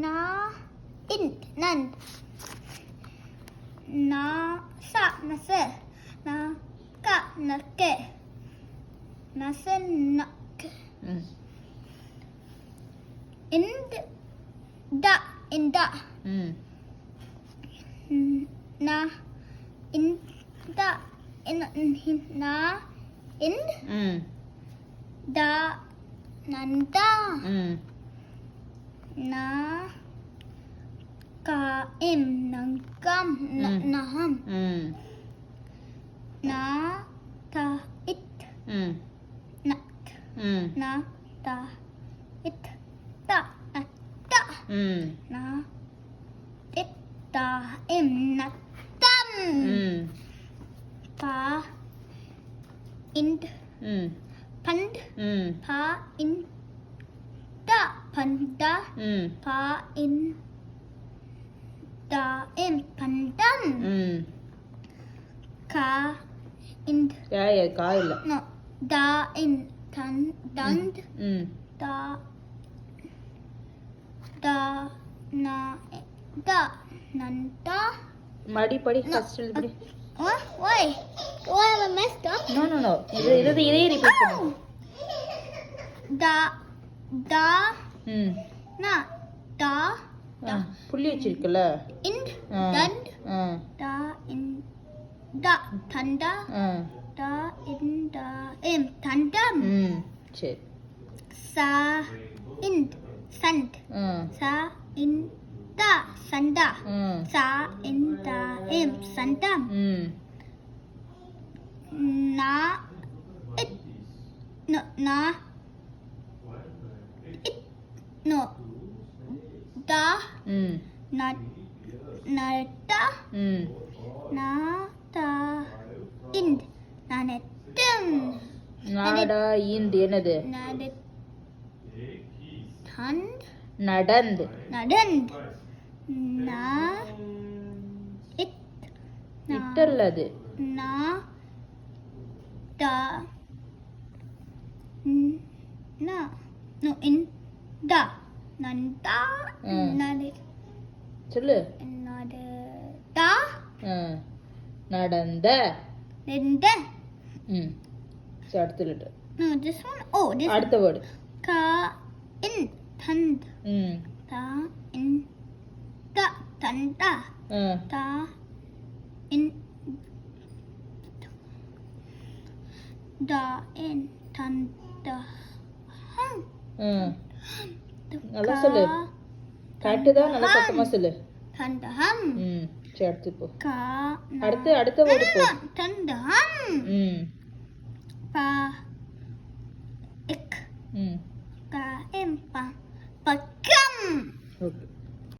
na int nand na sa nase na ka nake nase nak ind da inda na inda na ind da nanda na kaim nangam naham na ta it nat na ta it ta ta na it ta im natam pa ind pand pa in da panda pa in da im pandam ka in கா இல்ல no da in tan dand da da na da nanda மடி படி first எழுது what why am I messed up no இது இதே repeat பண்ணு da da na da புள்ளி வச்சிருக்கல ind dand da in da thanda da in da im thandam சரி sa ind sand sa in da sanda sa in da im sandam na it no na it no da na na da na da ind na netum நாடா ஈந்து என்னது na de thand நடந்து nadand na it na இட்டல்ல அது na da na no in da nanda nade சொல்லு nade da நடந்த nende சரி அடுத்த letter no this one oh this அடுத்த word ka in thand ta in da thanda ta in da in thanda நல்லா சொல்லு correct தான் நல்லா சத்தமா சொல்லு thandam சரி அடுத்து போ ka அடுத்த வேர்டு போ thandam pa ik ka em pa